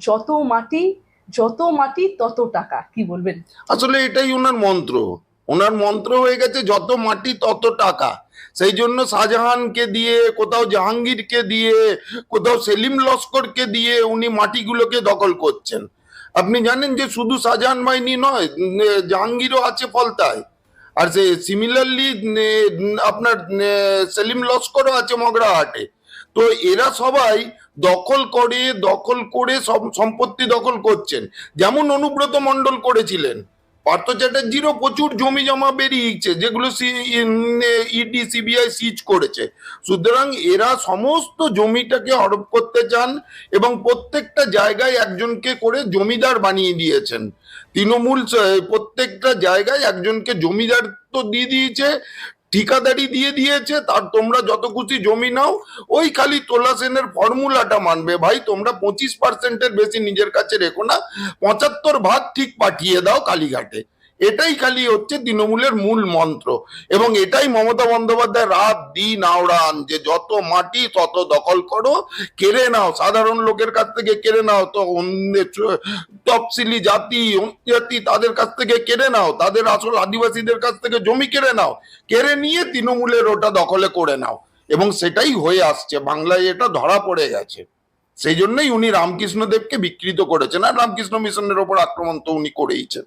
যত মাটি যত মাটি তত টাকা, কি বলবেন? আসলে এটাই ওনার মন্ত্র হয়ে গেছে, যত মাটি তত টাকা। সেই জন্য শাহজাহানকে দিয়ে, কোথাও জাহাঙ্গীরকে দিয়ে, কোথাও সেলিম লস্করকে দিয়ে উনি মাটিগুলোকে দখল করছেন। আপনি জানেন যে শুধু শাহজাহান বাহিনী নয়, জাহাঙ্গীরও আছে ফলতায়। আর সে সিমিলারলি আপনার সেলিম লস্করও আছে মগরাহাটে। তো এরা সবাই দখল করে সব সম্পত্তি দখল করছেন। যেমন অনুব্রত মণ্ডল করেছিলেন। পার্থ চ্যাটার্জিরও প্রচুর জমি জমা বেরিয়েছে, যেগুলো ইডি সিবিআই সিজ করেছে। সুতরাং এরা সমস্ত জমিটাকে হড়প করতে চান এবং প্রত্যেকটা জায়গায় একজনকে করে জমিদার বানিয়ে দিয়েছেন। তৃণমূল প্রত্যেকটা জায়গায় একজনকে জমিদার তো দিয়ে দিয়েছে, ঠিকাদারি দিয়ে দিয়েছে। তার তোমরা যত খুশি জমি নাও, ওই খালি তোলা সেনের ফর্মুলাটা মানবে। ভাই, তোমরা 25%-এর বেশি নিজের কাছে রেখো না, 75 ভাগ ঠিক পাঠিয়ে দাও কালীঘাটে। এটাই খালি হচ্ছে তৃণমূলের মূল মন্ত্র। এবং এটাই মমতা বন্দ্যোপাধ্যায় রাত দিন আওড়ান, যে যত মাটি তত দখল করো, কেড়ে নাও, সাধারণ লোকের কাছ থেকে কেড়ে নাও, তো তফসিলি জাতি তাদের কাছ থেকে কেড়ে নাও, তাদের আসল আদিবাসীদের কাছ থেকে জমি কেড়ে নাও, কেড়ে নিয়ে তৃণমূলের ওটা দখলে করে নাও। এবং সেটাই হয়ে আসছে, বাংলায় এটা ধরা পড়ে গেছে। সেই জন্যই উনি রামকৃষ্ণ দেবকে বিকৃত করেছেন, আর রামকৃষ্ণ মিশনের ওপর আক্রমণ তো উনি করেইছেন।